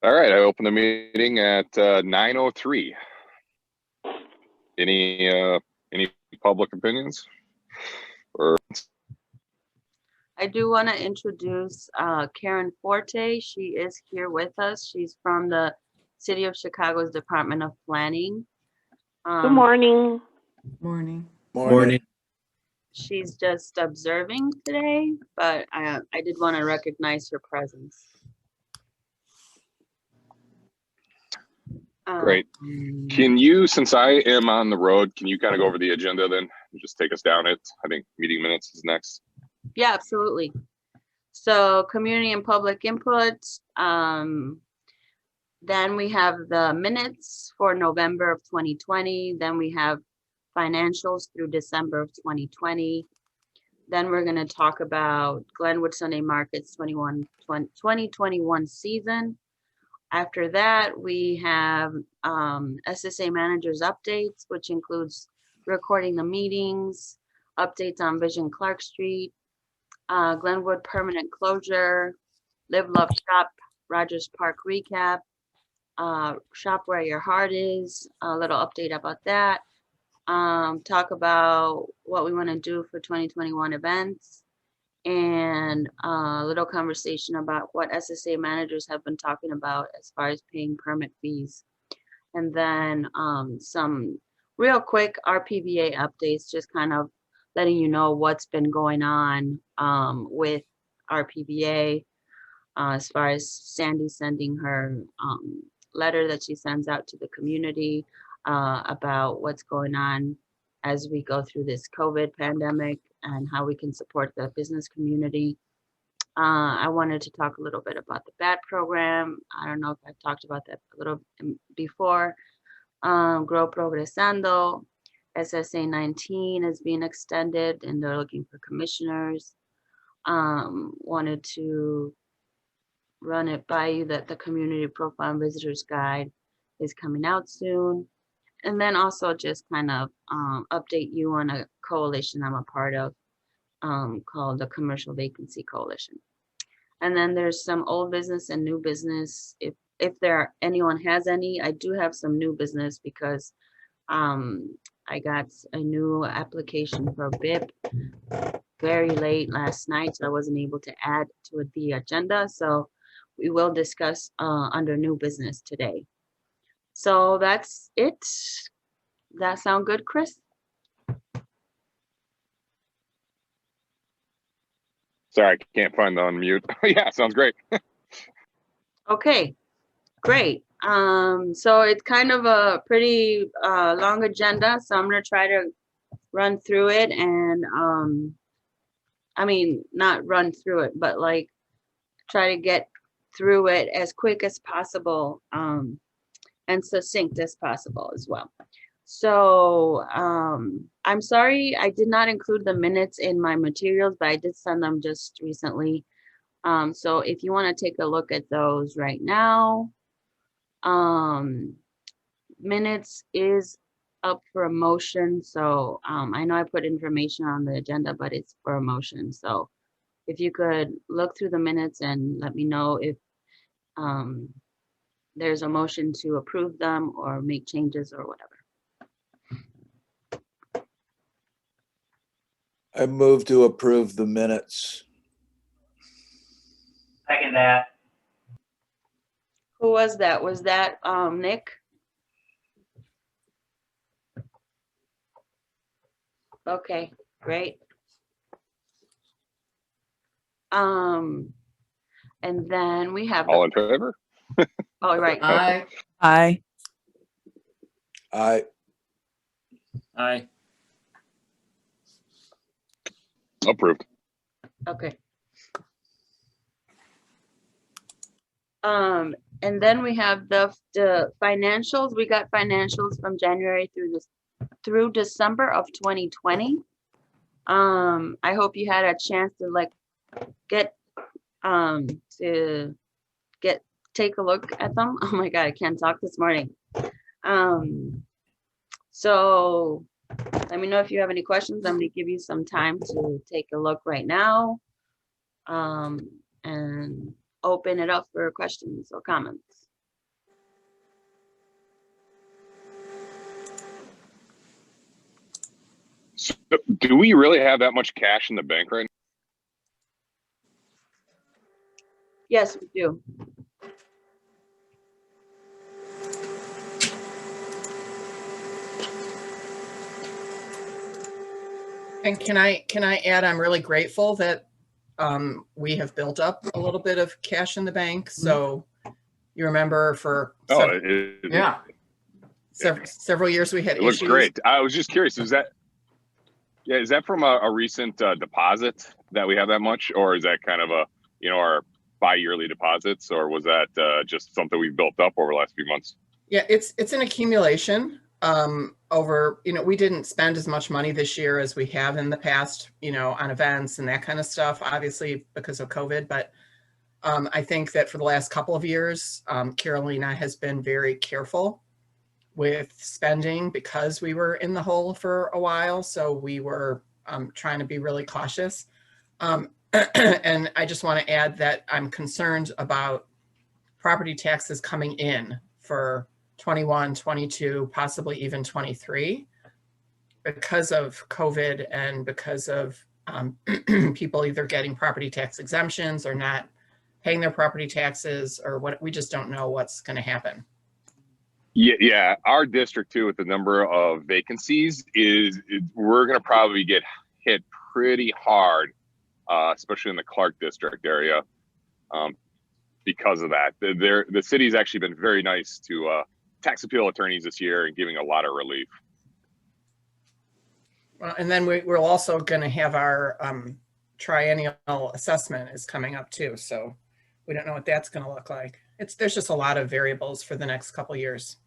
All right, I open the meeting at 9:03. Any public opinions? Or I do want to introduce Karen Forte. She is here with us. She's from the City of Chicago's Department of Planning. Good morning. Morning. Morning. She's just observing today, but I did want to recognize her presence. great. Can you, since I am on the road, can you kind of go over the agenda then? Just take us down it. I think meeting minutes is next. Yeah, absolutely. So community and public input. Then we have the minutes for November of 2020. Then we have financials through December of 2020. Then we're going to talk about Glenwood Sunday Market's 2021 season. After that, we have SSA managers updates, which includes recording the meetings, updates on Vision Clark Street, Glenwood permanent closure, Live, Love, Shop, Rogers Park recap, Shop Where Your Heart Is, a little update about that. Talk about what we want to do for 2021 events, and a little conversation about what SSA managers have been talking about as far as paying permit fees. And then some real quick RPBA updates, just kind of letting you know what's been going on with RPBA as far as Sandy sending her letter that she sends out to the community about what's going on as we go through this COVID pandemic and how we can support the business community. I wanted to talk a little bit about the BAT program. I don't know if I've talked about that a little before. Grow Progresando, SSA 19 is being extended and they're looking for commissioners. Wanted to run it by you that the community profile and visitors guide is coming out soon. And then also just kind of update you on a coalition I'm a part of called the Commercial Vacancy Coalition. And then there's some old business and new business. If anyone has any, I do have some new business because I got a new application for BIP very late last night, so I wasn't able to add to the agenda. So we will discuss under new business today. So that's it. Does that sound good, Chris? Sorry, I can't find the unmute. Yeah, sounds great. Okay, great. So it's kind of a pretty long agenda, so I'm gonna try to run through it and I mean, not run through it, but like try to get through it as quick as possible and succinct as possible as well. So I'm sorry I did not include the minutes in my materials, but I did send them just recently. So if you want to take a look at those right now, minutes is up for a motion. So I know I put information on the agenda, but it's for a motion. So if you could look through the minutes and let me know if there's a motion to approve them or make changes or whatever. I move to approve the minutes. Second that. Who was that? Was that Nick? Okay, great. And then we have All in favor? oh right. Aye. Aye. Aye. Aye. Approved. Okay. And then we have the financials. We got financials from January through December of 2020. I hope you had a chance to take a look at them. Oh my God, I can't talk this morning. So let me know if you have any questions. I'm going to give you some time to take a look right now and open it up for questions or comments. So, do we really have that much cash in the bank right Yes, we do. And can I add, I'm really grateful that we have built up a little bit of cash in the bank. So you remember for now? Yeah. several years we had It looks issues. great. I was just curious, is that from a recent deposit that we have that much, or is that kind of a, our bi-yearly deposits, or was that just something we built up over the last few months? Yeah, it's an accumulation over, we didn't spend as much money this year as we have in the past, on events and that kind of stuff, obviously because of COVID. But I think that for the last couple of years, Carolina has been very careful with spending because we were in the hole for a while. So we were trying to be really cautious. And I just want to add that I'm concerned about property taxes coming in for 21, 22, possibly even 23 because of COVID and because of people either getting property tax exemptions or not paying their property taxes or what. We just don't know what's going to happen. Yeah, our district too, with the number of vacancies, we're going to probably get hit pretty hard, especially in the Clark district area, because of that. The city's actually been very nice to tax appeal attorneys this year and giving a lot of relief. And then we're also going to have our triennial assessment is coming up too. So we don't know what that's going to look like. There's just a lot of variables for the next couple of years.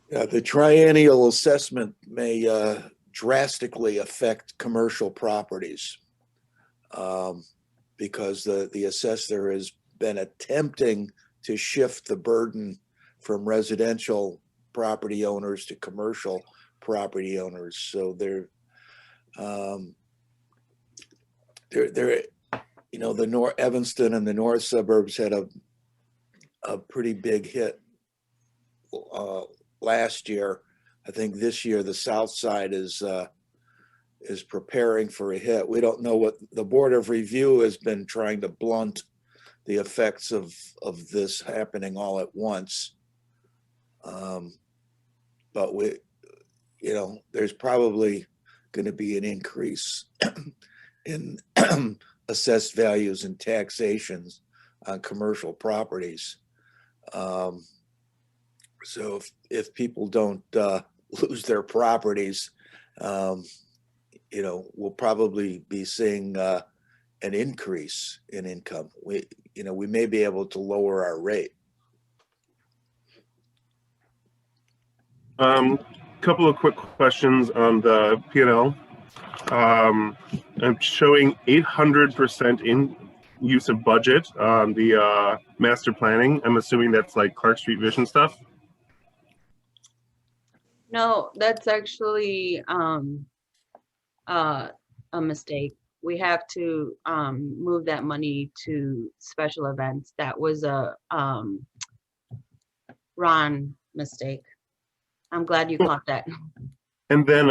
Yeah, the triennial assessment may drastically affect commercial properties because the assessor has been attempting to shift the burden from residential property owners to commercial property owners. So the Evanston and the north suburbs had a pretty big hit last year. I think this year the south side is preparing for a hit. We don't know what the Board of Review has been trying to blunt the effects of this happening all at once. But there's probably going to be an increase in assessed values and taxations on commercial properties. So if people don't lose their properties, we'll probably be seeing an increase in income. We may be able to lower our rate. Couple of quick questions on the P&L. I'm showing 800% in use of budget on the master planning. I'm assuming that's like Clark Street Vision stuff. No, that's actually a mistake. We have to move that money to special events. That was a Ron mistake. I'm glad you caught that. And then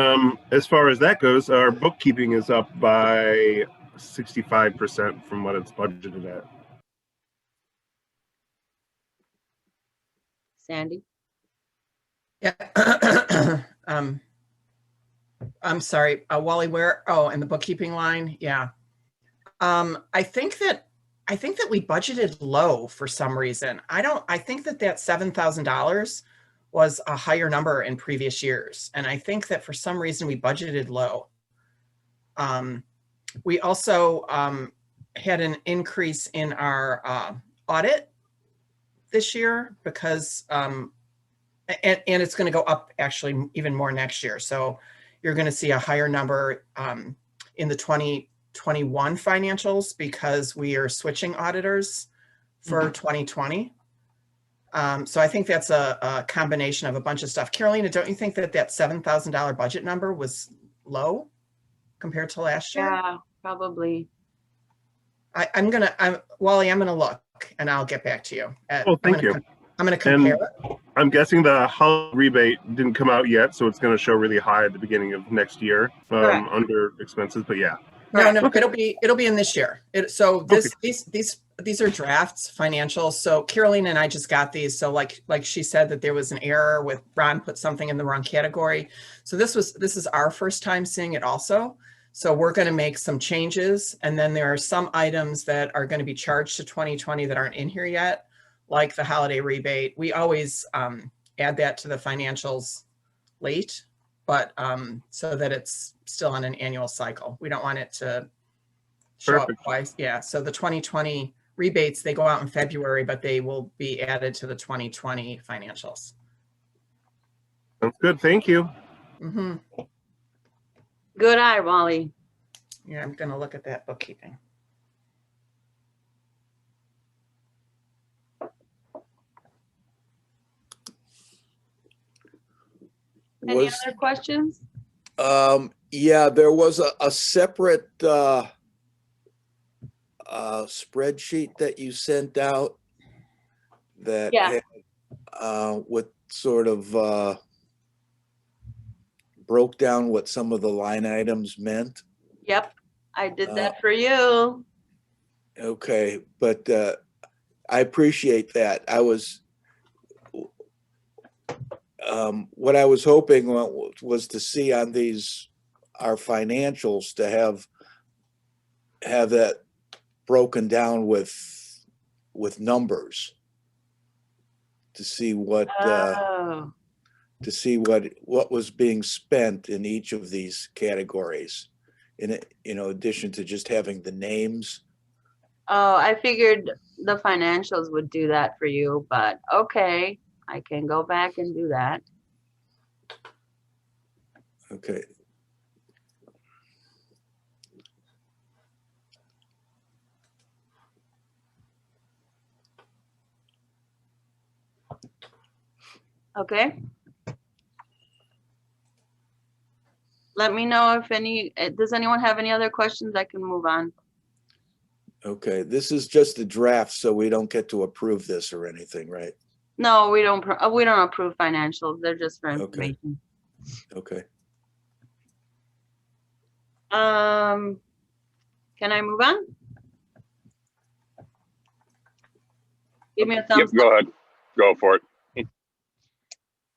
as far as that goes, our bookkeeping is up by 65% from what it's budgeted at. Sandy? Yeah. I'm sorry, Wally, where? Oh, in the bookkeeping line. Yeah. I think that we budgeted low for some reason. I think that $7,000 was a higher number in previous years. And I think that for some reason we budgeted low. We also had an increase in our audit this year because, and it's going to go up actually even more next year. So you're going to see a higher number in the 2021 financials because we are switching auditors for 2020. So I think that's a combination of a bunch of stuff. Carolina, don't you think that $7,000 budget number was low compared to last year? Yeah, probably. Wally, I'm gonna look and I'll get back to you. Oh, thank you. I'm gonna compare it. I'm guessing the holiday rebate didn't come out yet, so it's going to show really high at the beginning of next year Correct. under expenses. But yeah. No, Correct. it'll be in this year. These are drafts financials. So Caroline and I just got these. So like she said that there was an error with Ron put something in the wrong category. So this is our first time seeing it also. So we're going to make some changes, and then there are some items that are going to be charged to 2020 that aren't in here yet, like the holiday rebate. We always add that to the financials late, but so that it's still on an annual cycle. We don't want it to show up twice. Yeah, so the 2020 rebates, they go out in February, but they will be added to the 2020 financials. Sounds good. Thank you. Mm-hmm. Good eye, Wally. Yeah, I'm going to look at that bookkeeping. Any other questions? Yeah, there was a separate spreadsheet that you sent out that Yeah. had, with sort of broke down what some of the line items meant. Yep, I did that for you. Okay, but I appreciate that. I was what I was hoping was to see on our financials to have that broken down with numbers to see what what was being spent in each of these categories, in addition to just having the names. Oh, I figured the financials would do that for you, but okay, I can go back and do that. Okay. Okay. Let me know if does anyone have any other questions? I can move on. Okay, this is just a draft, so we don't get to approve this or anything, right? No, we don't approve financials. They're just for information. Okay. Can I move on? Give me a thumbs up. Yep, go ahead. Go for it.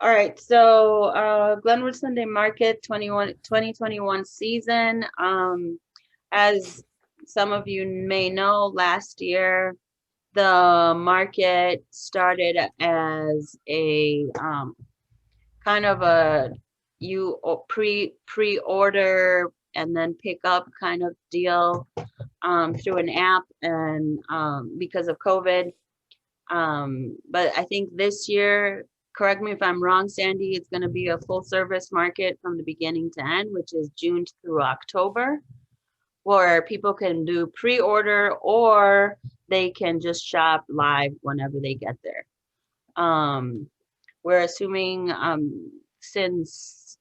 All right, so Glenwood Sunday Market 2021 season. As some of you may know, last year the market started as a kind of a pre-order and then pick up kind of deal through an app, and because of COVID. But I think this year, correct me if I'm wrong, Sandy, it's going to be a full service market from the beginning to end, which is June through October, where people can do pre-order or they can just shop live whenever they get there. We're assuming since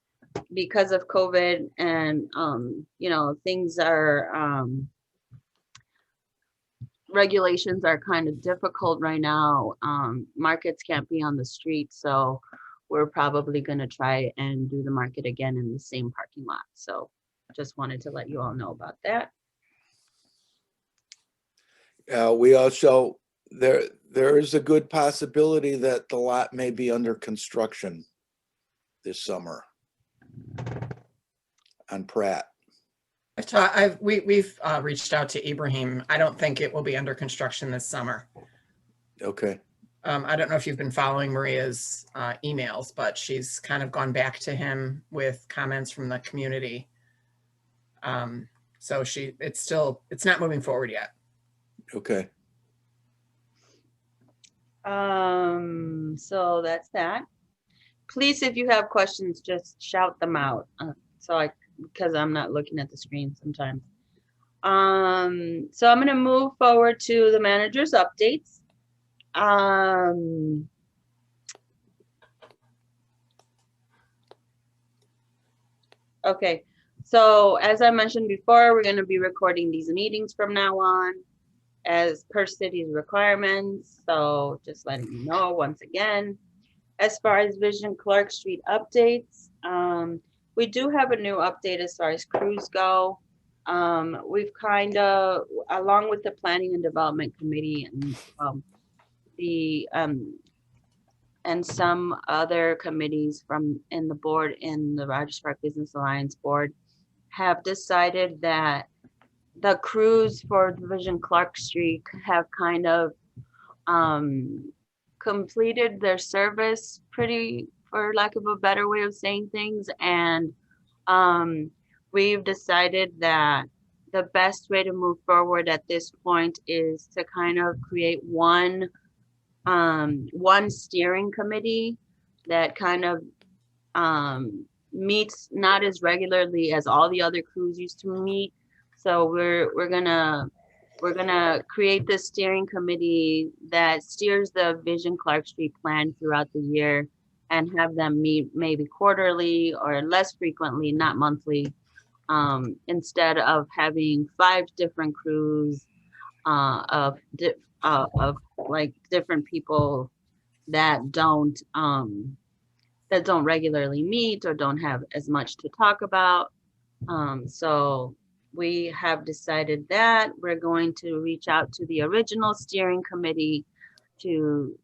because of COVID and things are regulations are kind of difficult right now. Markets can't be on the street, so we're probably going to try and do the market again in the same parking lot. So just wanted to let you all know about that. We also, there is a good possibility that the lot may be under construction this summer on Pratt. We've reached out to Ibrahim. I don't think it will be under construction this summer. Okay. I don't know if you've been following Maria's emails, but she's kind of gone back to him with comments from the community. So it's not moving forward yet. Okay. So that's that. Please, if you have questions, just shout them out. Because I'm not looking at the screen sometimes. So I'm going to move forward to the manager's updates. Okay, so as I mentioned before, we're going to be recording these meetings from now on as per city's requirements. So just letting you know once again. As far as Vision Clark Street updates, we do have a new update as far as crews go. We've kind of, along with the Planning and Development Committee and and some other committees in the board, in the Rogers Park Business Alliance board, have decided that the crews for Division Clark Street have kind of completed their service pretty, for lack of a better way of saying things. And we've decided that the best way to move forward at this point is to kind of create one steering committee that kind of meets not as regularly as all the other crews used to meet. So we're gonna create this steering committee that steers the Vision Clark Street plan throughout the year, and have them meet maybe quarterly or less frequently, not monthly, instead of having 5 different crews of like different people that don't regularly meet or don't have as much to talk about. So we have decided that we're going to reach out to the original steering committee to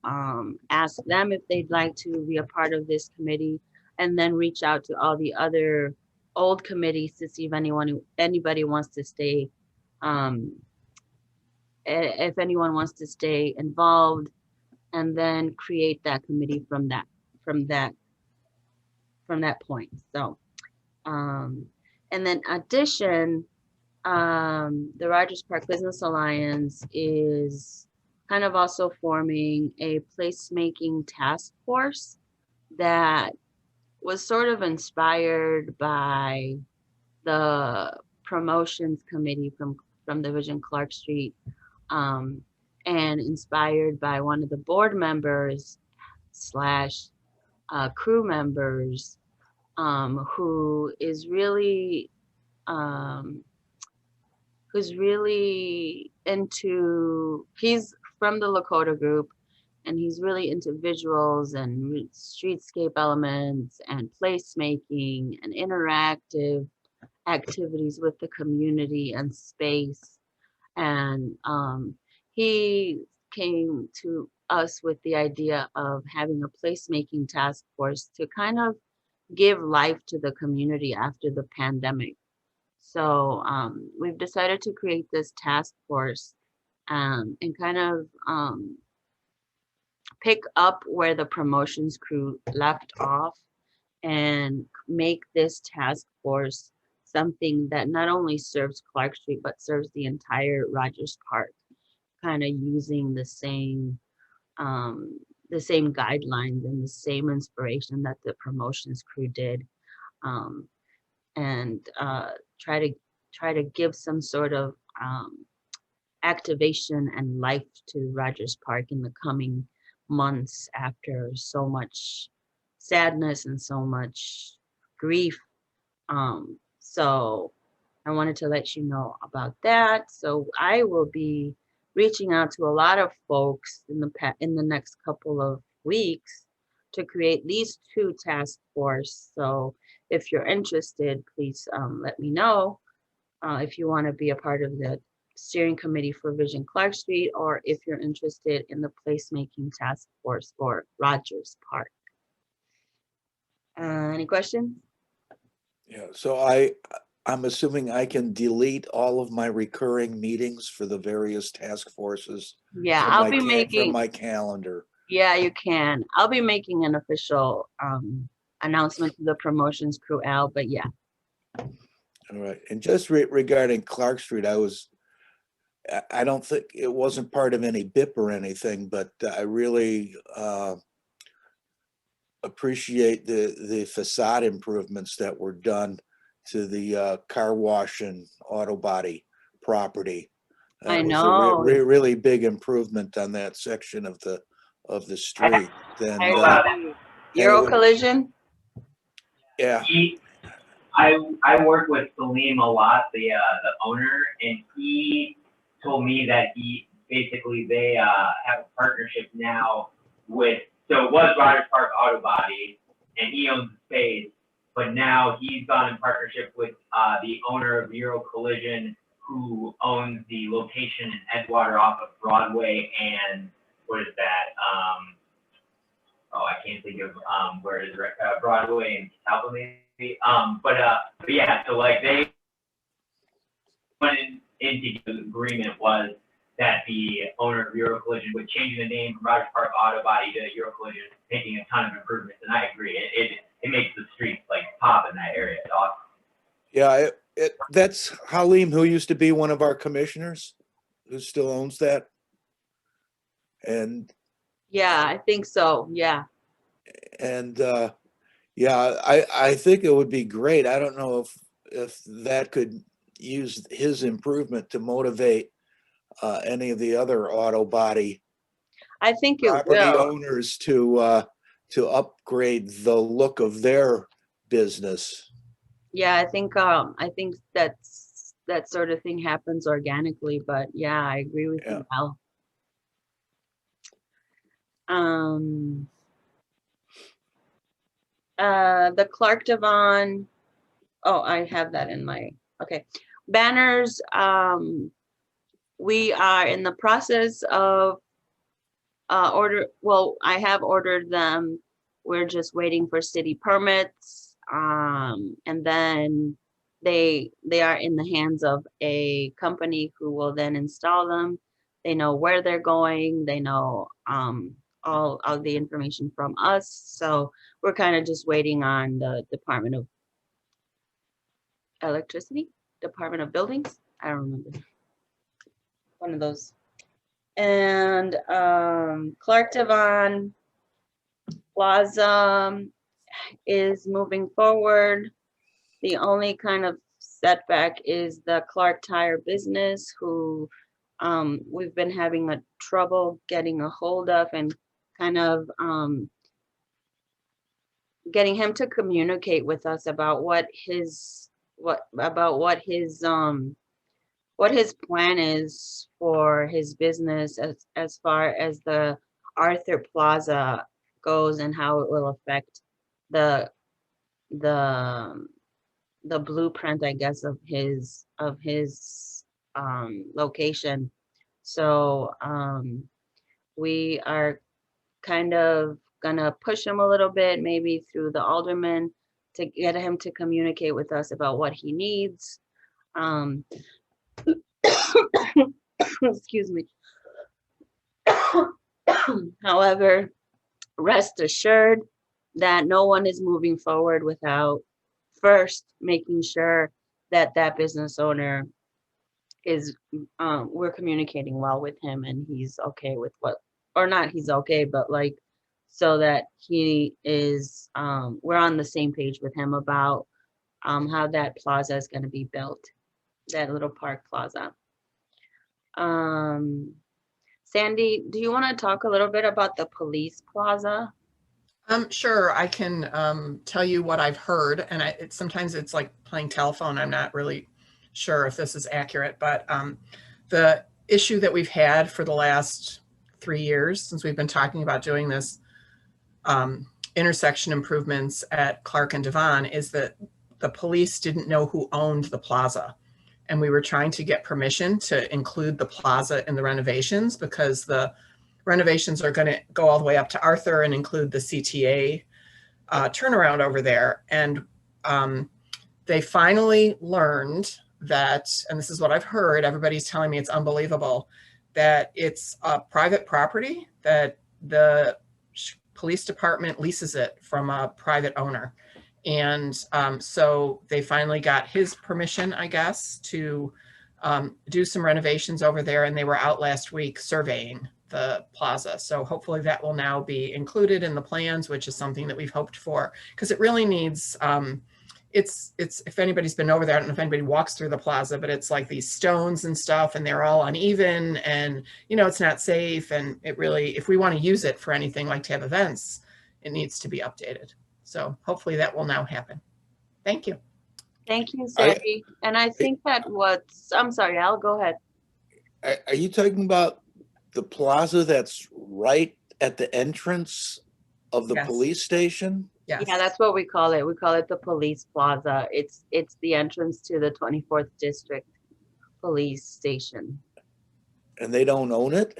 ask them if they'd like to be a part of this committee, and then reach out to all the other old committees to see if anybody wants to stay, if anyone wants to stay involved, and then create that committee from that point. So, and then addition, the Rogers Park Business Alliance is kind of also forming a placemaking task force that was sort of inspired by the promotions committee from Division Clark Street, and inspired by one of the board members / crew members, who's really into, he's from the Lakota group, and he's really into visuals and streetscape elements and placemaking and interactive activities with the community and space. And he came to us with the idea of having a placemaking task force to kind of give life to the community after the pandemic. So we've decided to create this task force and kind of pick up where the promotions crew left off, and make this task force something that not only serves Clark Street, but serves the entire Rogers Park, kind of using the same guidelines and the same inspiration that the promotions crew did, and try to give some sort of activation and life to Rogers Park in the coming months after so much sadness and so much grief. So I wanted to let you know about that. So I will be reaching out to a lot of folks in the next couple of weeks to create these 2 task force. So if you're interested, please let me know if you want to be a part of the steering committee for Vision Clark Street, or if you're interested in the placemaking task force for Rogers Park. Any questions? Yeah, so I'm assuming I can delete all of my recurring meetings for the various task forces. Yeah, I'll be making from my calendar. Yeah, you can. I'll be making an official announcement to the promotions crew, Al, but yeah. All right, and just regarding Clark Street, I don't think it wasn't part of any BIP or anything, but I really appreciate the facade improvements that were done to the car wash and auto body property. I It was know. a really big improvement on that section of the street. Then Euro Collision? Yeah. I work with Salim a lot, the owner, and he told me that they have a partnership now with So it was Rogers Park Auto Body, and he owns the space, but now he's gone in partnership with the owner of Euro Collision, who owns the location in Edgewater off of Broadway and what is that? I can't think of where it is, Broadway and Talbot maybe. But yeah, so like they went into the agreement was that the owner of Euro Collision would change the name from Rogers Park Auto Body to Euro Collision, making a ton of improvements, and I agree. It makes the streets like pop in that area. It's awesome. Yeah, that's Halim, who used to be one of our commissioners, who still owns that. And Yeah, I think so. Yeah. And yeah, I think it would be great. I don't know if that could use his improvement to motivate any of the other auto body I think it property will. owners to upgrade the look of their business. Yeah, I think that sort of thing happens organically, but yeah, I agree with you, Al. The Clark Devon, oh, I have that in my, okay. Banners, we are in the process of I have ordered them. We're just waiting for city permits. And then they are in the hands of a company who will then install them. They know where they're going. They know all of the information from us. So we're kind of just waiting on the Department of Electricity, Department of Buildings. I don't remember. One of those. And Clark Devon Plaza is moving forward. The only kind of setback is the Clark Tire business, who we've been having a trouble getting a hold of and kind of getting him to communicate with us about what his plan is for his business as far as the Arthur Plaza goes and how it will affect the blueprint, I guess, of his location. So we are kind of gonna push him a little bit, maybe through the alderman, to get him to communicate with us about what he needs. Excuse me. However, rest assured that no one is moving forward without first making sure that business owner is, we're communicating well with him and he's okay with he's okay, but like, so that he is, we're on the same page with him about how that plaza is going to be built, that little park plaza. Sandy, do you want to talk a little bit about the police plaza? Sure, I can tell you what I've heard, and sometimes it's like playing telephone. I'm not really sure if this is accurate, but the issue that we've had for the last 3 years since we've been talking about doing this intersection improvements at Clark and Devon is that the police didn't know who owned the plaza. And we were trying to get permission to include the plaza in the renovations, because the renovations are going to go all the way up to Arthur and include the CTA turnaround over there. And they finally learned that, and this is what I've heard, everybody's telling me it's unbelievable, that it's a private property, that the police department leases it from a private owner. And so they finally got his permission, I guess, to do some renovations over there. And they were out last week surveying the plaza. So hopefully that will now be included in the plans, which is something that we've hoped for, because it really needs, it's if anybody's been over there, I don't know if anybody walks through the plaza, but it's like these stones and stuff, and they're all uneven, and it's not safe. And it really, if we want to use it for anything like to have events, it needs to be updated. So hopefully that will now happen. Thank you. Thank you, Sandy. And I think that I'm sorry, Al, go ahead. Are you talking about the plaza that's right at the entrance of the Yes. police station? Yes. Yeah, that's what we call it. We call it the Police Plaza. It's the entrance to the 24th District Police Station. And they don't own it?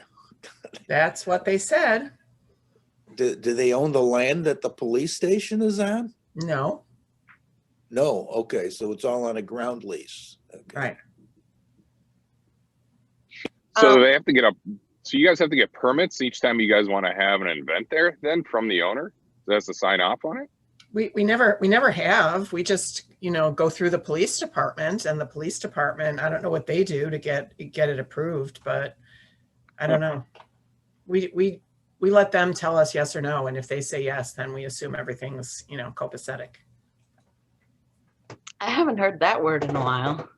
That's what they said. Do they own the land that the police station is on? No. No, okay, so it's all on a ground lease. Okay. Right. So they have to get so you guys have to get permits each time you guys want to have an event there then from the owner? So that's to sign off on it? We never have. We just, go through the police department, and the police department, I don't know what they do to get it approved, but I don't know. We let them tell us yes or no. And if they say yes, then we assume everything's, copacetic. I haven't heard that word in a while.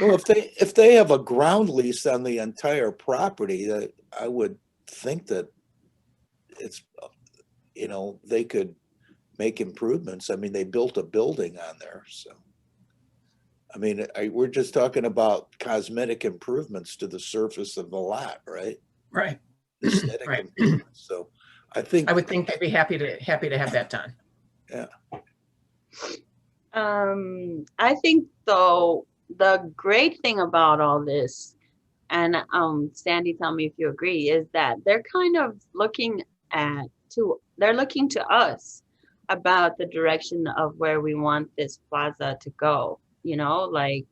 Well, if they have a ground lease on the entire property, that I would think that it's, they could make improvements. I mean, they built a building on there, so. I mean, we're just talking about cosmetic improvements to the surface of the lot, right? Right. Aesthetic Right. improvements. So I would think they'd be happy to have that done. Yeah. I think though, the great thing about all this, and Sandy, tell me if you agree, is that they're kind of looking to us about the direction of where we want this plaza to go. Like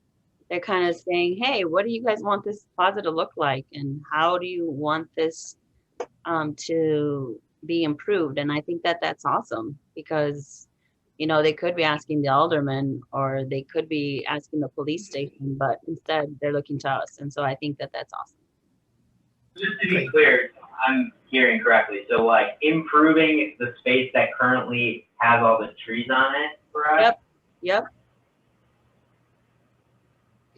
they're kind of saying, hey, what do you guys want this plaza to look like? And how do you want this to be improved? And I think that that's awesome because, they could be asking the alderman or they could be asking the police station, but instead they're looking to us. And so I think that that's awesome. Just to be clear, I'm hearing correctly. So like improving the space that currently has all the trees on it for us? Yep.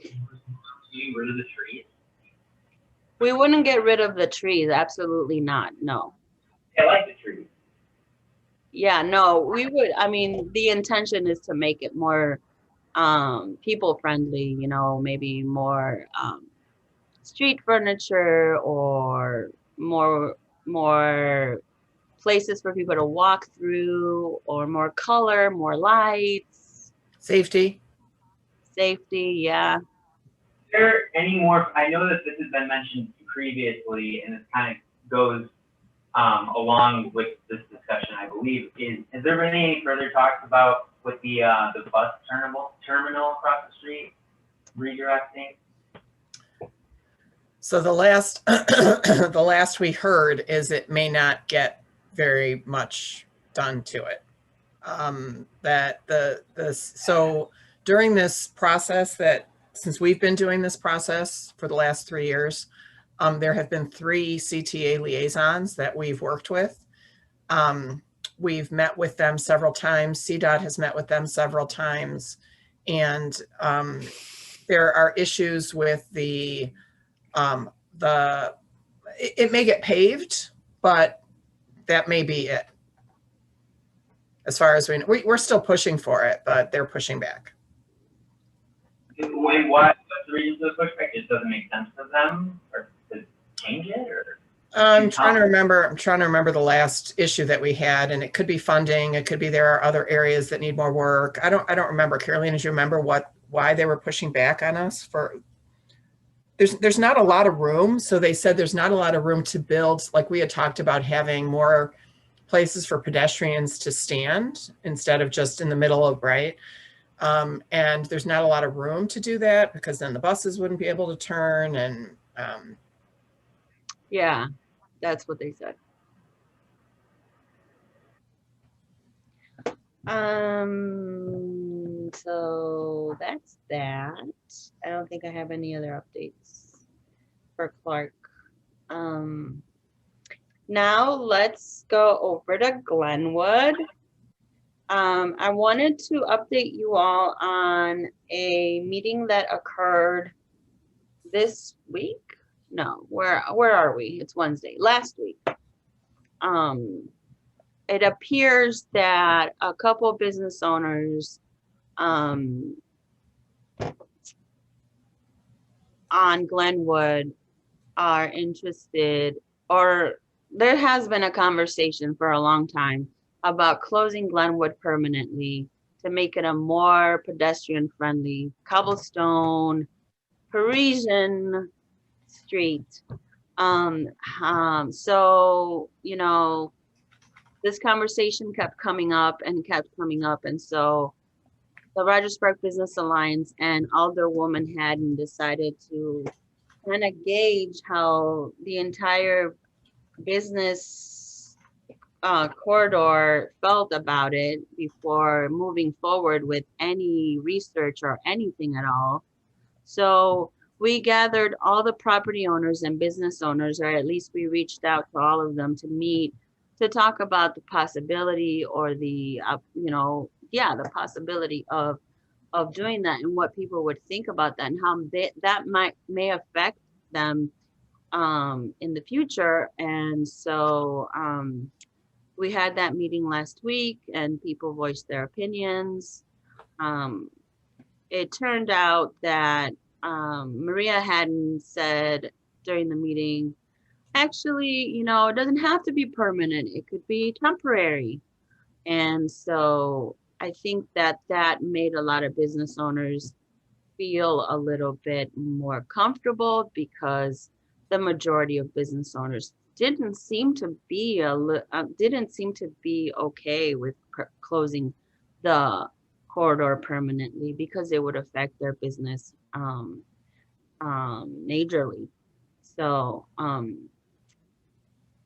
Getting rid of the trees? We wouldn't get rid of the trees. Absolutely not. No. I like the trees. Yeah, no, we would. I mean, the intention is to make it more people friendly, maybe more street furniture or more places for people to walk through, or more color, more lights. Safety, yeah. Is there any more? I know that this has been mentioned previously, and it kind of goes along with this discussion, I believe. Has there been any further talks about with the bus terminal across the street redirecting? So the last we heard is it may not get very much done to it. So during this process, since we've been doing this process for the last 3 years, there have been 3 CTA liaisons that we've worked with. We've met with them several times. CDOT has met with them several times. And there are issues with it may get paved, but that may be it. As far as we're still pushing for it, but they're pushing back. What's the reason for the pushback? It doesn't make sense for them, or to change it, or? I'm trying to remember the last issue that we had, and it could be funding. It could be there are other areas that need more work. I don't remember. Carolina, do you remember why they were pushing back on us for? There's not a lot of room. So they said there's not a lot of room to build. Like we had talked about having more places for pedestrians to stand instead of just in the middle of, right? And there's not a lot of room to do that because then the buses wouldn't be able to turn. And yeah, that's what they said. So that's that. I don't think I have any other updates for Clark. Now let's go over to Glenwood. I wanted to update you all on a meeting that occurred this week. No, where are we? It's Wednesday. Last week. It appears that a couple of business owners on Glenwood are interested, or there has been a conversation for a long time about closing Glenwood permanently to make it a more pedestrian friendly cobblestone Parisian street. So, you know, this conversation kept coming up and kept coming up. And so the Rogers Park Business Alliance and Alderwoman Haddon decided to kind of gauge how the entire business corridor felt about it before moving forward with any research or anything at all. So we gathered all the property owners and business owners, or at least we reached out to all of them to meet to talk about the possibility or the, the possibility of doing that and what people would think about that and how that may affect them in the future. And so we had that meeting last week and people voiced their opinions. It turned out that Maria Haddon said during the meeting, actually, it doesn't have to be permanent. It could be temporary. And so I think that made a lot of business owners feel a little bit more comfortable because the majority of business owners didn't seem to be okay with closing the corridor permanently because it would affect their business majorly. So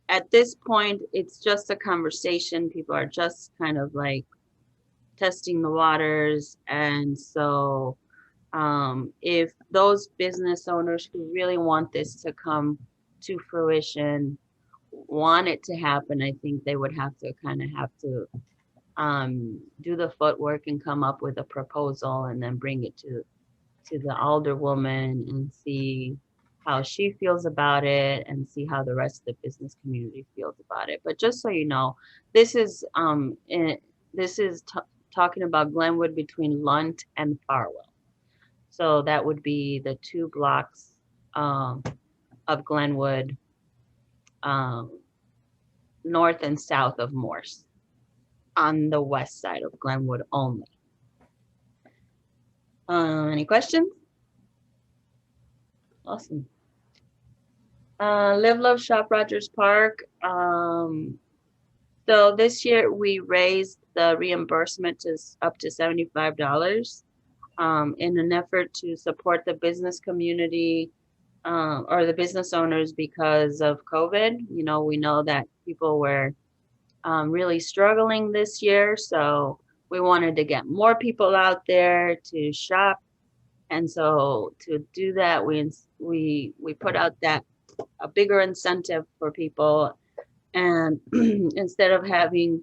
at this point, it's just a conversation. People are just kind of like testing the waters. And so if those business owners who really want this to come to fruition, want it to happen, I think they would have to do the footwork and come up with a proposal and then bring it to the alderwoman and see how she feels about it and see how the rest of the business community feels about it. But just so you know, this is talking about Glenwood between Lunt and Farwell. So that would be the 2 blocks of Glenwood, north and south of Morse, on the west side of Glenwood only. Any questions? Awesome. Live, Love, Shop, Rogers Park. So this year we raised the reimbursement to up to $75 in an effort to support the business community or the business owners because of COVID. We know that people were really struggling this year. So we wanted to get more people out there to shop. And so to do that, we put out a bigger incentive for people. And instead of having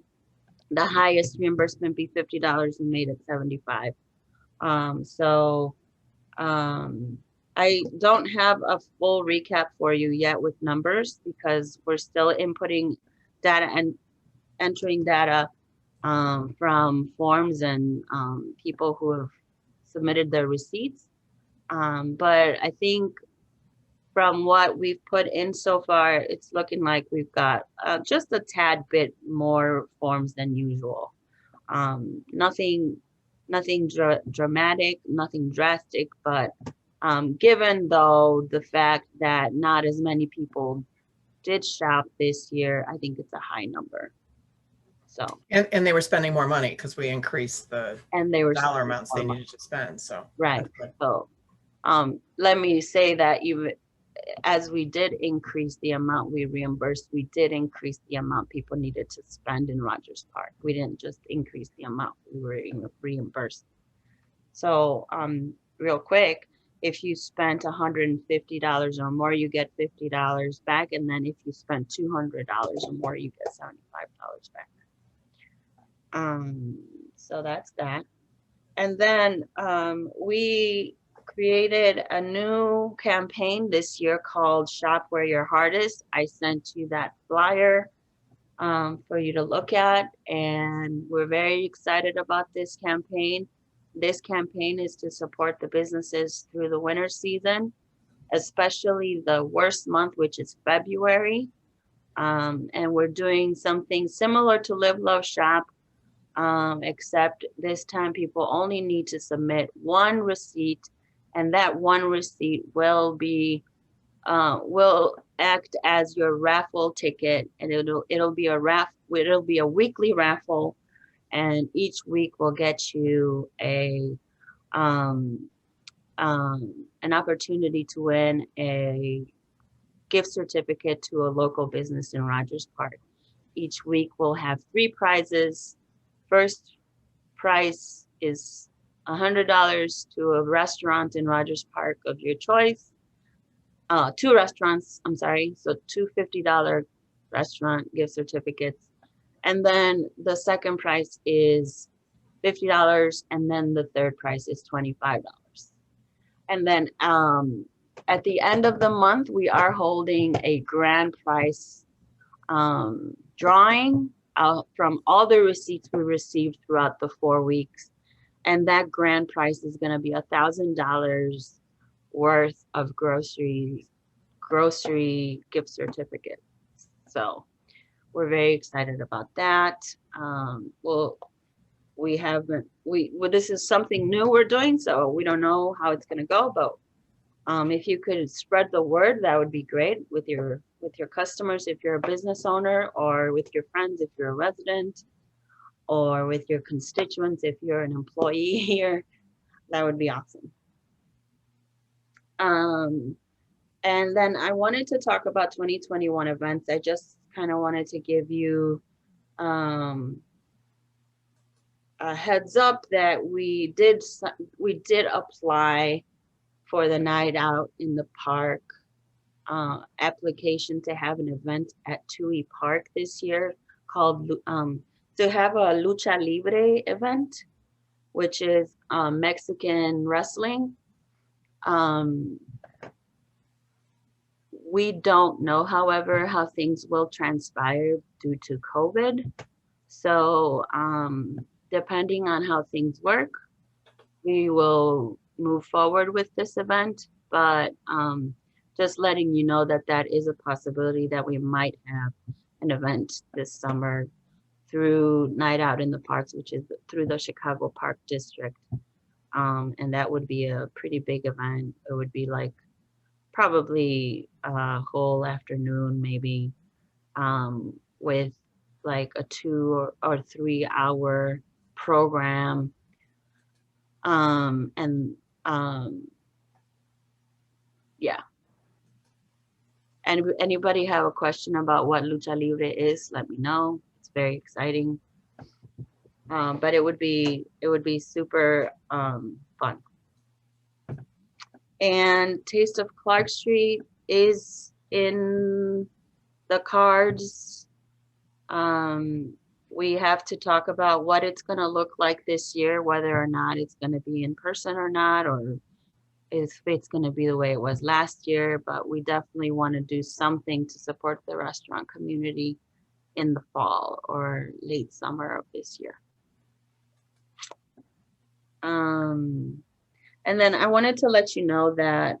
the highest reimbursement be $50, we made it $75. I don't have a full recap for you yet with numbers because we're still inputting data and entering data from forms and people who have submitted their receipts. But I think from what we've put in so far, it's looking like we've got just a tad bit more forms than usual. Nothing dramatic, nothing drastic, but given though the fact that not as many people did shop this year, I think it's a high number. So and they were spending more money because we increased the dollar amounts they needed to spend. So right. So let me say that even as we did increase the amount we reimbursed, we did increase the amount people needed to spend in Rogers Park. We didn't just increase the amount we were reimbursed. So real quick, if you spent $150 or more, you get $50 back. And then if you spend $200 or more, you get $75 back. So that's that. And then we created a new campaign this year called Shop Where Your Heart Is. I sent you that flyer for you to look at, and we're very excited about this campaign. This campaign is to support the businesses through the winter season, especially the worst month, which is February. And we're doing something similar to Live, Love, Shop, except this time people only need to submit one receipt, and that one receipt will act as your raffle ticket, and it'll be a weekly raffle, and each week will get you an opportunity to win a gift certificate to a local business in Rogers Park. Each week we'll have 3 prizes. First prize is $100 to a restaurant in Rogers Park of your choice. 2 restaurants, I'm sorry, so 2 $50 restaurant gift certificates. And then the second prize is $50, and then the third prize is $25. And then at the end of the month, we are holding a grand prize drawing from all the receipts we received throughout the 4 weeks. And that grand prize is going to be $1,000 worth of grocery gift certificates. So we're very excited about that. This is something new we're doing, so we don't know how it's going to go, but if you could spread the word, that would be great with your customers if you're a business owner, or with your friends if you're a resident, or with your constituents if you're an employee here. That would be awesome. And then I wanted to talk about 2021 events. I just kind of wanted to give you a heads up that we did apply for the Night Out in the Park application to have an event at Tui Park this year called to have a Lucha Libre event, which is Mexican wrestling. We don't know, however, how things will transpire due to COVID. So depending on how things work, we will move forward with this event, but just letting you know that that is a possibility that we might have an event this summer through Night Out in the Parks, which is through the Chicago Park District. And that would be a pretty big event. It would be like probably a whole afternoon, maybe, with like a 2 or 3 hour program. Yeah. And anybody have a question about what Lucha Libre is, let me know. It's very exciting. But it would be super fun. And Taste of Clark Street is in the cards. We have to talk about what it's going to look like this year, whether or not it's going to be in person or not, or if it's going to be the way it was last year. But we definitely want to do something to support the restaurant community in the fall or late summer of this year. And then I wanted to let you know that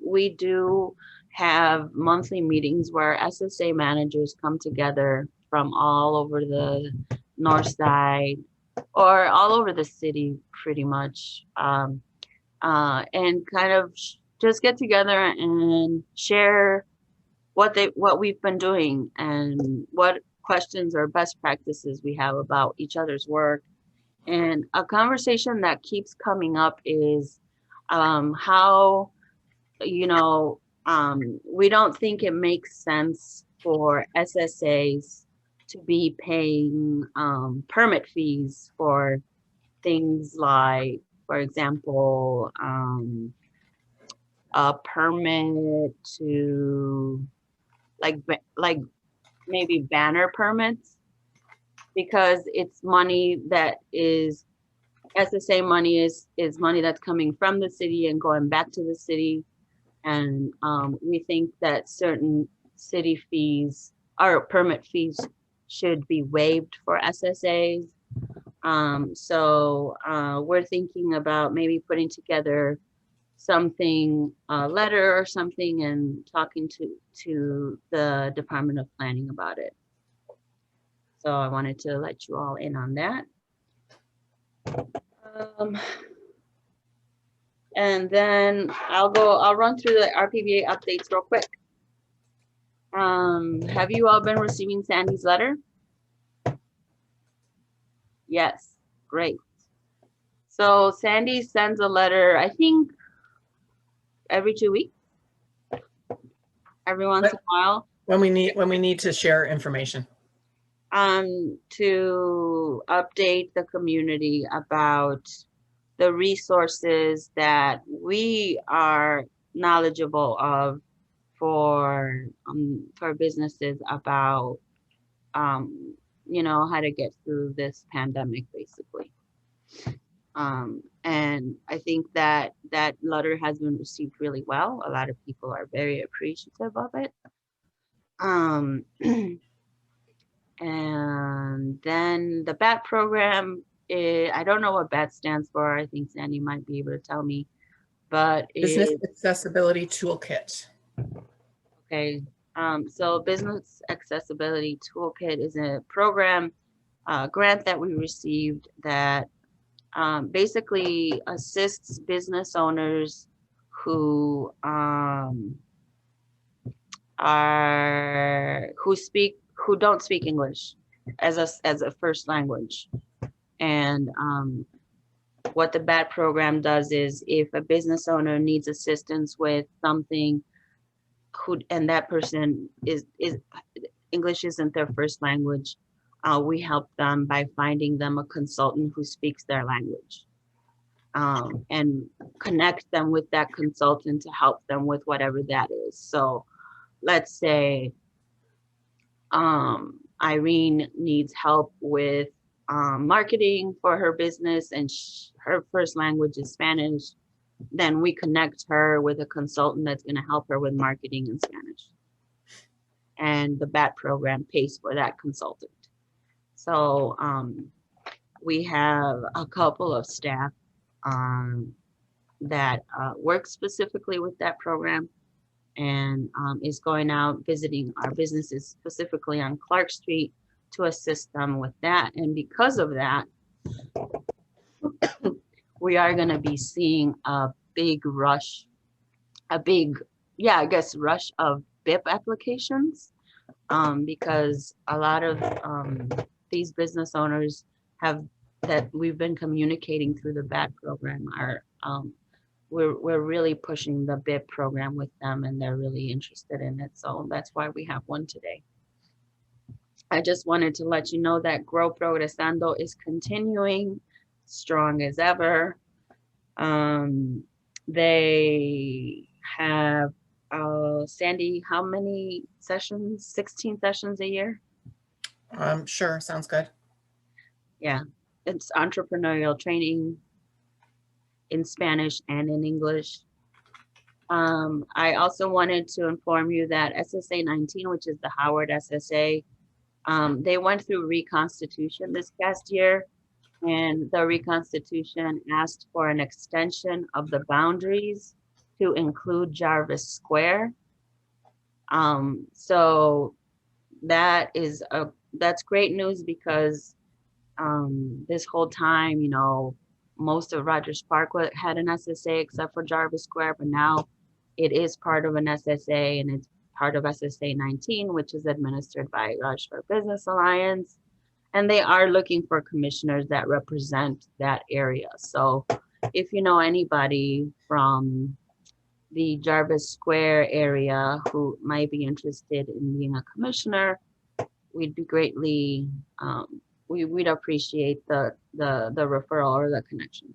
we do have monthly meetings where SSA managers come together from all over the north side or all over the city pretty much, and kind of just get together and share what we've been doing and what questions or best practices we have about each other's work. And a conversation that keeps coming up is how, we don't think it makes sense for SSAs to be paying permit fees for things like, for example, a permit to like maybe banner permits, because it's money that is SSA money is money that's coming from the city and going back to the city. And we think that certain city fees or permit fees should be waived for SSAs. So we're thinking about maybe putting together something, a letter or something, and talking to the Department of Planning about it. So I wanted to let you all in on that. And then I'll run through the RPBA updates real quick. Have you all been receiving Sandy's letter? Yes, great. So Sandy sends a letter, I think every 2 weeks, every once in a while. When we need to share information. To update the community about the resources that we are knowledgeable of for businesses about, you know, how to get through this pandemic, basically. And I think that that letter has been received really well. A lot of people are very appreciative of it. And then the BAT program, I don't know what BAT stands for. I think Sandy might be able to tell me, but Business Accessibility Toolkit. Okay, so Business Accessibility Toolkit is a program, grant that we received that basically assists business owners who who don't speak English as a first language. And what the BAT program does is, if a business owner needs assistance with something, and that person is English isn't their first language, we help them by finding them a consultant who speaks their language, and connect them with that consultant to help them with whatever that is. So let's say Irene needs help with marketing for her business, and her first language is Spanish. Then we connect her with a consultant that's going to help her with marketing in Spanish. And the BAT program pays for that consultant. So we have a couple of staff that work specifically with that program, and is going out visiting our businesses specifically on Clark Street to assist them with that. And because of that, we are going to be seeing a big rush, rush of BIP applications, because a lot of these business owners that we've been communicating through the BAT program are, we're really pushing the BIP program with them, and they're really interested in it. So that's why we have one today. I just wanted to let you know that Grow Progresando is continuing strong as ever. They have, Sandy, how many sessions? 16 sessions a year? Sure, sounds good. Yeah, it's entrepreneurial training in Spanish and in English. I also wanted to inform you that SSA 19, which is the Howard SSA, they went through reconstitution this past year, and the reconstitution asked for an extension of the boundaries to include Jarvis Square. So that's great news, because this whole time, you know, most of Rogers Park had an SSA except for Jarvis Square, but now it is part of an SSA, and it's part of SSA 19, which is administered by Rogers Park Business Alliance. And they are looking for commissioners that represent that area. So if you know anybody from the Jarvis Square area who might be interested in being a commissioner, we'd be greatly, we'd appreciate the referral or the connection.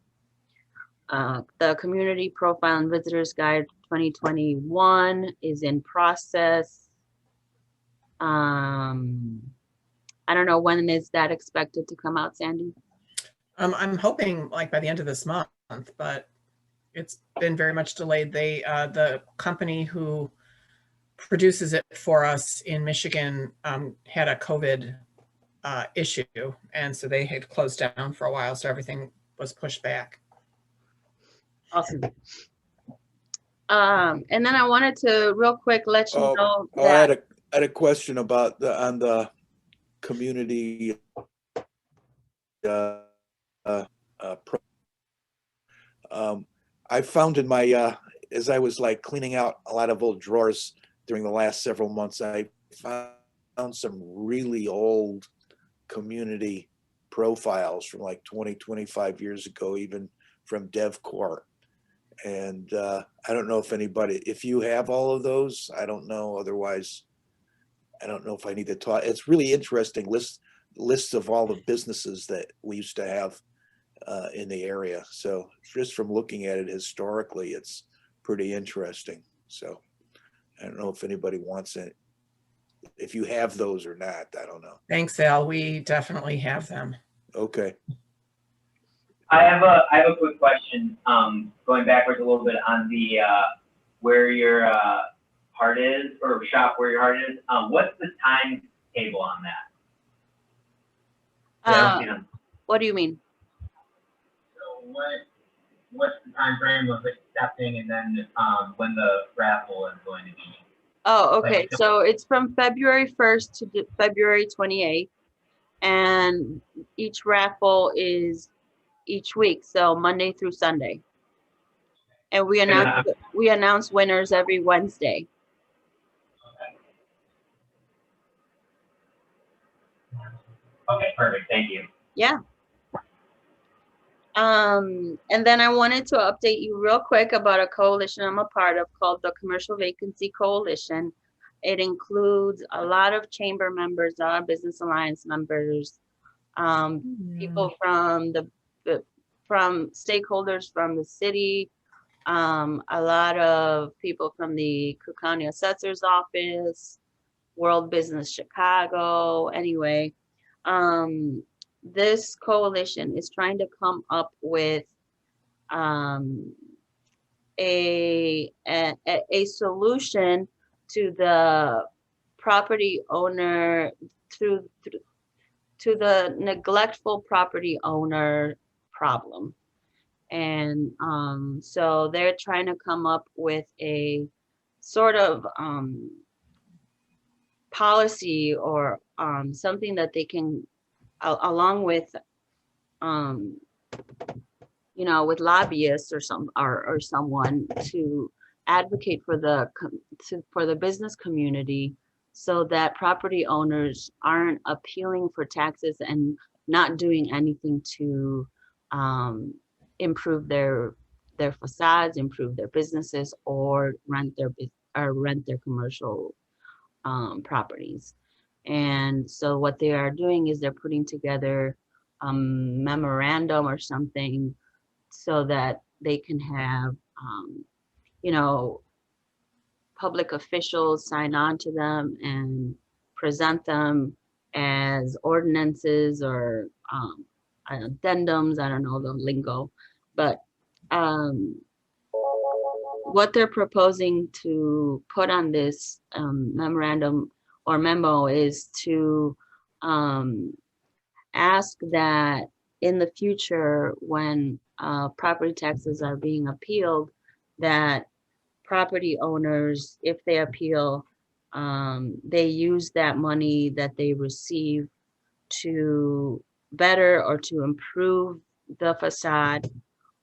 The Community Profile and Visitors Guide 2021 is in process. I don't know, when is that expected to come out, Sandy? I'm hoping like by the end of this month, but it's been very much delayed. They, the company who produces it for us in Michigan had a COVID issue, and so they had closed down for a while, so everything was pushed back. Awesome. And then I wanted to real quick let you know I that had a question about on the community I found in my as I was like cleaning out a lot of old drawers during the last several months, I found some really old community profiles from like 20, 25 years ago, even from DevCore. And I don't know if you have all of those, I don't know. Otherwise, I don't know if I need to talk. It's really interesting lists of all the businesses that we used to have in the area. So just from looking at it historically, it's pretty interesting. So I don't know if anybody wants it, if you have those or not, I don't know. Thanks, Al. We definitely have them. Okay. I have a quick question, going backwards a little bit on the, where your, heart is, or shop where your heart is. What's the timetable on that? what do you mean? So what's the time frame of accepting, and then, when the raffle is going to be? Oh, okay. So it's from February 1st to February 28th. And each raffle is each week, so Monday through Sunday. And we announce winners every Wednesday. Okay, perfect. Thank you. Yeah. And then I wanted to update you real quick about a coalition I'm a part of called the Commercial Vacancy Coalition. It includes a lot of chamber members, business alliance members, people from from stakeholders from the city, a lot of people from the Cook County Assessor's Office, World Business Chicago. Anyway, this coalition is trying to come up with a solution to the property owner to the neglectful property owner problem. And so they're trying to come up with a sort of policy or something that they can, along with you know, with lobbyists or someone to advocate for the business community, so that property owners aren't appealing for taxes and not doing anything to improve their facades, improve their businesses, or rent their commercial properties. And so what they are doing is they're putting together a memorandum or something so that they can have you know, public officials sign on to them and present them as ordinances or addendums. I don't know the lingo, but what they're proposing to put on this memorandum or memo is to ask that in the future, when property taxes are being appealed, that property owners, if they appeal, they use that money that they receive to better or to improve the facade,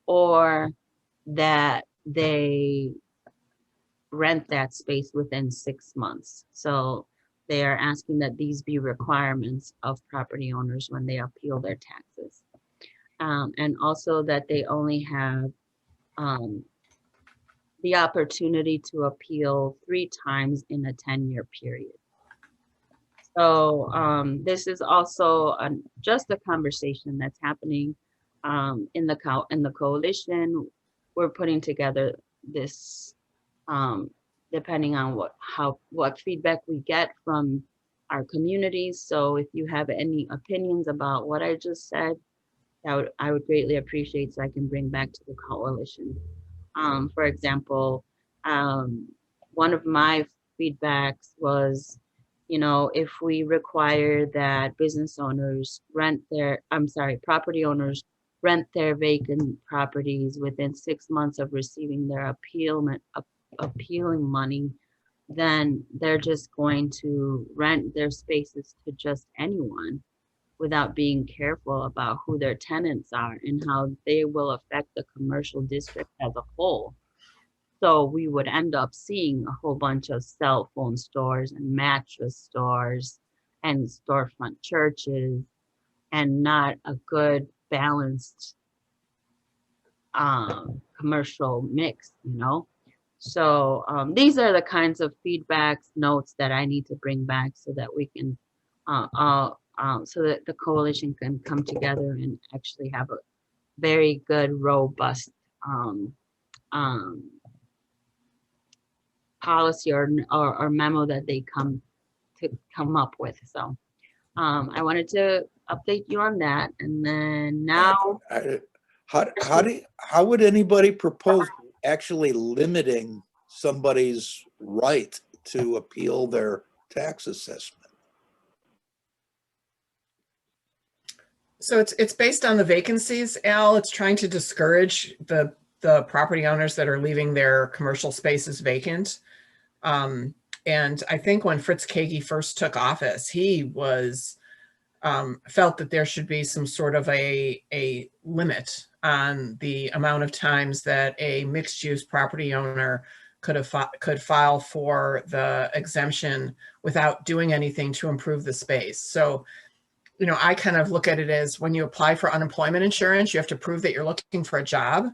or that they rent that space within 6 months. So they are asking that these be requirements of property owners when they appeal their taxes. And also that they only have the opportunity to appeal 3 times in a 10-year period. So this is also just a conversation that's happening in the coalition. We're putting together this depending on what feedback we get from our communities. So if you have any opinions about what I just said, I would greatly appreciate, so I can bring back to the coalition. For example, one of my feedbacks was, you know, if we require that property owners rent their vacant properties within 6 months of receiving their appealing money, then they're just going to rent their spaces to just anyone without being careful about who their tenants are and how they will affect the commercial district as a whole. So we would end up seeing a whole bunch of cell phone stores and mattress stores and storefront churches and not a good balanced commercial mix, you know? So these are the kinds of feedbacks, notes that I need to bring back so that we can, so that the coalition can come together and actually have a very good, robust policy or memo that they come up with. So I wanted to update you on that. And then now, how would anybody propose actually limiting somebody's right to appeal their tax assessment? So it's based on the vacancies, Al. It's trying to discourage the property owners that are leaving their commercial spaces vacant. And I think when Fritz Kagi first took office, he was felt that there should be some sort of a limit on the amount of times that a mixed-use property owner could file for the exemption without doing anything to improve the space. So, you know, I kind of look at it as when you apply for unemployment insurance, you have to prove that you're looking for a job.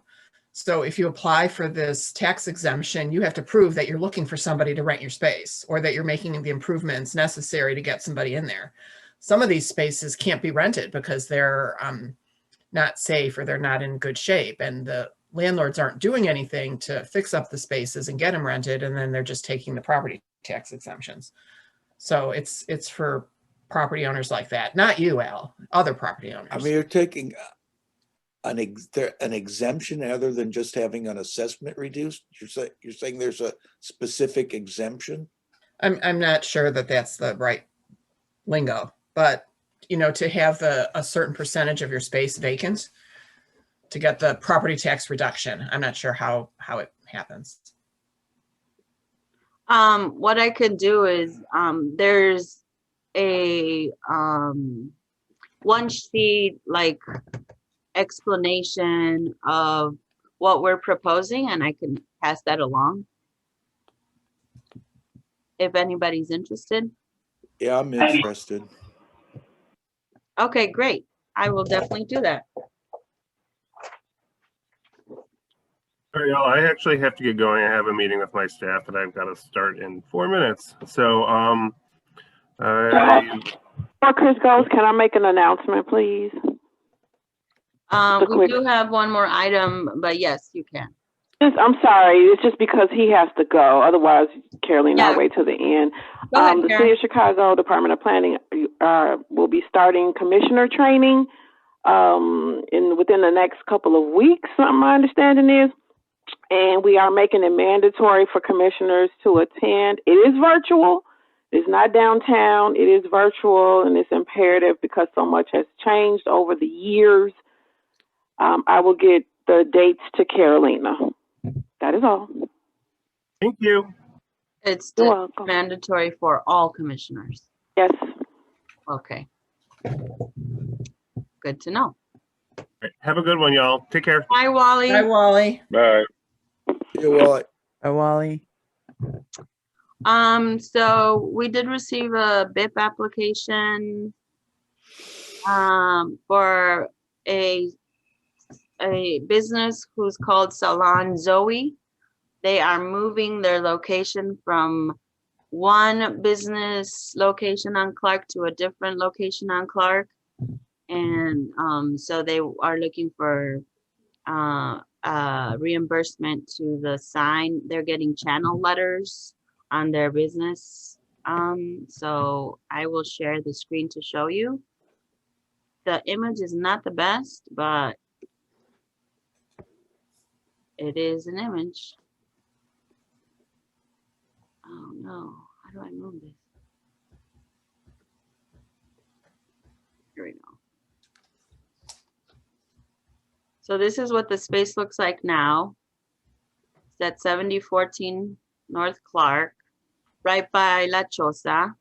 So if you apply for this tax exemption, you have to prove that you're looking for somebody to rent your space or that you're making the improvements necessary to get somebody in there. Some of these spaces can't be rented because they're not safe or they're not in good shape, and the landlords aren't doing anything to fix up the spaces and get them rented, and then they're just taking the property tax exemptions. So it's for property owners like that, not you, Al, other property owners. I mean, you're taking an exemption other than just having an assessment reduced. You're saying there's a specific exemption? I'm not sure that that's the right lingo, but you know, to have a certain percentage of your space vacant to get the property tax reduction. I'm not sure how it happens. What I could do is there's a one sheet like explanation of what we're proposing, and I can pass that along if anybody's interested. Yeah, I'm interested. Okay, great. I will definitely do that. All right, y'all, I actually have to get going. I have a meeting with my staff that I've got to start in 4 minutes. So, Before Chris goes, can I make an announcement, please? We do have one more item, but yes, you can. I'm sorry. It's just because he has to go. Otherwise, Caroline, I'll wait till the end. Go ahead, the City of Chicago Department of Planning will be starting commissioner training within the next couple of weeks, my understanding is. And we are making it mandatory for commissioners to attend. It is virtual. It's not downtown. It is virtual, and it's imperative because so much has changed over the years. I will get the dates to Carolina. That is all. Thank you. It's mandatory for all commissioners. Yes. Okay. Good to know. All right, have a good one, y'all. Take care. Bye, Wally. Bye, Wally. Bye. Yeah, Wally. Bye, Wally. So we did receive a BIP application for a business who's called Salon Zoe. They are moving their location from one business location on Clark to a different location on Clark. And so they are looking for reimbursement to the sign. They're getting channel letters on their business. So I will share the screen to show you. The image is not the best, but it is an image. Oh no, how do I move this? Here we go. So this is what the space looks like now. at 7014 North Clark, right by La Choza.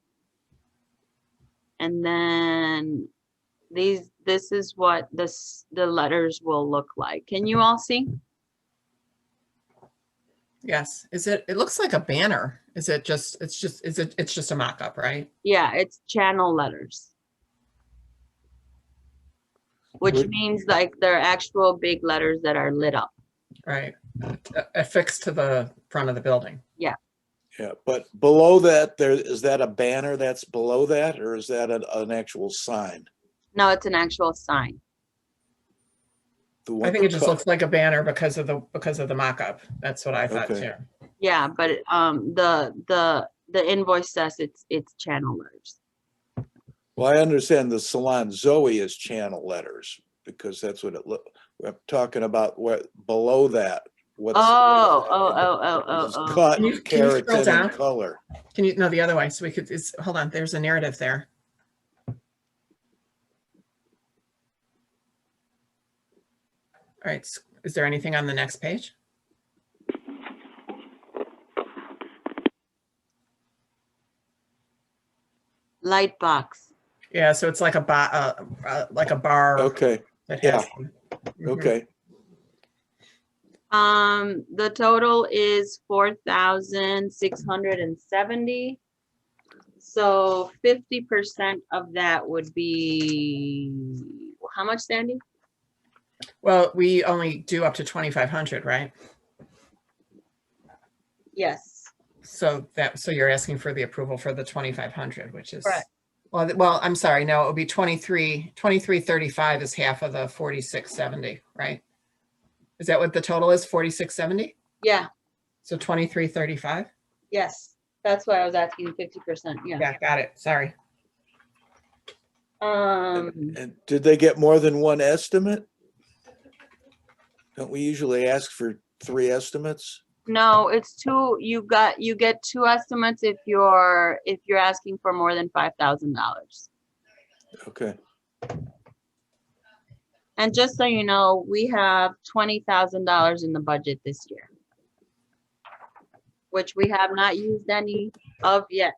And then this is what the letters will look like. Can you all see? Yes. It looks like a banner. Is it just, it's just a mock-up, right? Yeah, it's channel letters. Which Would- means like they're actual big letters that are lit up. Right. Affixed to the front of the building. Yeah, but below that, is that a banner that's below that, or is that an actual sign? No, it's an actual sign. The I one think it just cut- looks like a banner because of the mock-up. That's what I thought Okay. too. Yeah, but the invoice says it's channel letters. Well, I understand the Salon Zoe is channel letters, because that's what it look. We're talking about what below that. What's is Oh. cut, Can you scroll keratin, down? and color. Can you, no, the other way, so we could, hold on, there's a narrative there. All right, is there anything on the next page? Light box. Yeah, so it's like a bar. Okay, That yeah. has them. Mhm. okay. The total is 4,670. So 50% of that would be how much, Sandy? Well, we only do up to 2,500, right? Yes. So you're asking for the approval for the 2,500, which is. Correct. Well, I'm sorry, no, it would be 2335 is half of the 4670, right? Is that what the total is, 4670? Yeah. So 2335? Yes. That's why I was asking 50%. Yeah. Yeah, got it, sorry. And did they get more than one estimate? Don't we usually ask for 3 estimates? No, it's two. You get 2 estimates if you're asking for more than $5,000. Okay, And just so you know, we have $20,000 in the budget this year, which we have not used any of yet.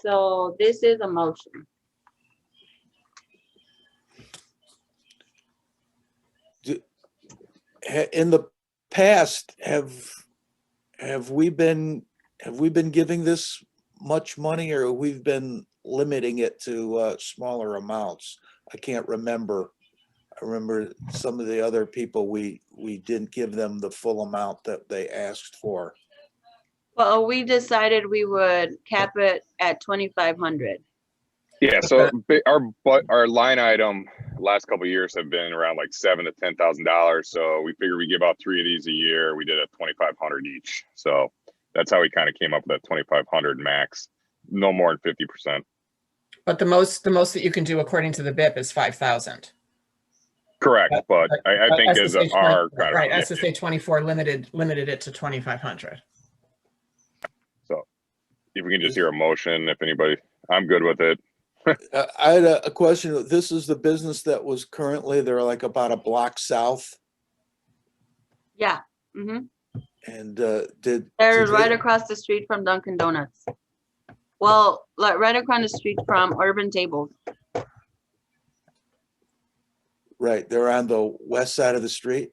So this is a motion. in the past, have we been giving this much money, or we've been limiting it to smaller amounts? I can't remember. I remember some of the other people, we didn't give them the full amount that they asked for. Well, we decided we would cap it at 2,500. Yeah, so our line item last couple of years have been around like $7,000 to $10,000. So we figured we give out 3 of these a year. We did a 2,500 each. So that's how we kind of came up with that 2,500 max, no more than 50%. But the most that you can do according to the BIP is 5,000. Correct, but I think as SSA our 20 kind of right, SSA 24 limited it to 2,500. So if we can just hear a motion, if anybody, I'm good with it. I had a question. This is the business that was currently, they're like about a block south, Yeah. Mm-hmm. and They're did right they- across the street from Dunkin' Donuts. Well, like right across the street from Urban Tables. right, they're on the west side of the street?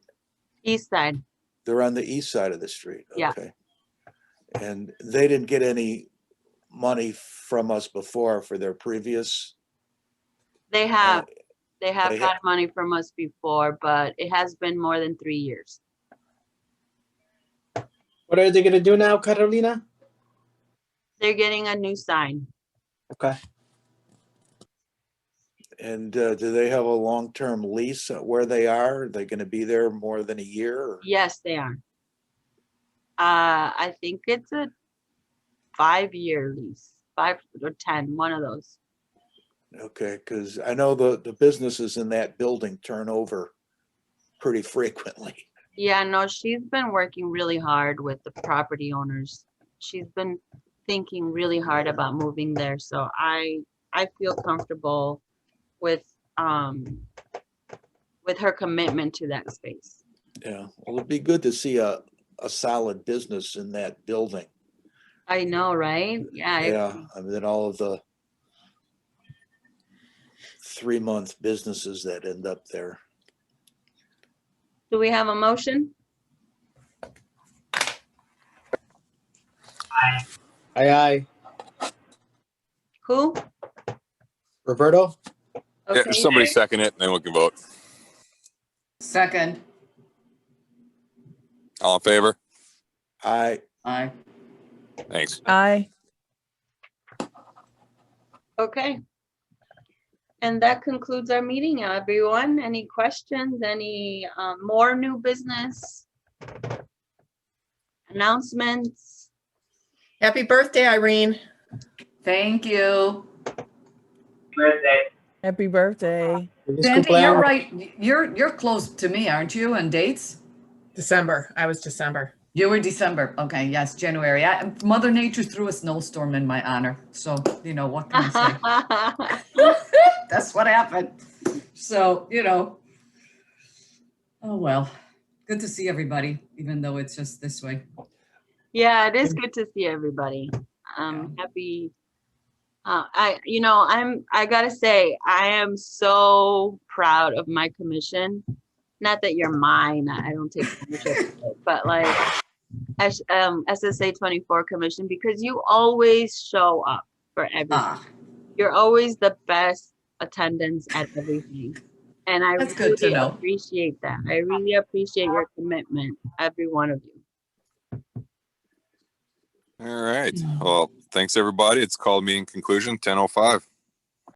East side. They're on the east side of the street. Yeah. Okay. And they didn't get any money from us before for their previous? They have they got money from us before, but it has been more than 3 years. What are they gonna do now, Carolina? They're getting a new sign. Okay. And do they have a long-term lease where they are? Are they going to be there more than a year? Or? Yes, they are. I think it's a 5-year lease, 5 or 10, one of those. Okay, because I know the businesses in that building turn over pretty frequently. Yeah, no, she's been working really hard with the property owners. She's been thinking really hard about moving there, so I feel comfortable with her commitment to that space. Yeah, well, it'd be good to see a solid business in that building. I know, right? Yeah. Yeah, I mean, all of the 3-month businesses that end up there. Do we have a motion? Aye. Who? Roberto? Yeah, Okay. somebody second it, and then we can vote. Second. All in favor? Aye. Aye. Thanks. Aye. Okay. And that concludes our meeting, everyone. Any questions? Any more new business? Announcements? Happy birthday, Irene. Thank you. Birthday. Happy birthday. Feliz Sandy, you're cumpleaños. right. You're close to me, aren't you? And dates? December. I was December. You were December. Okay, yes, January. Mother Nature threw a snowstorm in my honor. So, you know, what can I say? That's what happened. So, you know. Oh, well. Good to see everybody, even though it's just this way. Yeah, it is good to see everybody. Happy. I gotta say, I am so proud of my commission. Not that you're mine, I don't take ownership of it, but like SSA 24 commission, because you always show up for everything. You're always the best attendance at everything. And I That's good to really know. appreciate that. I really appreciate your commitment, every one of you. All right. Well, thanks everybody. It's called meeting conclusion 10:05.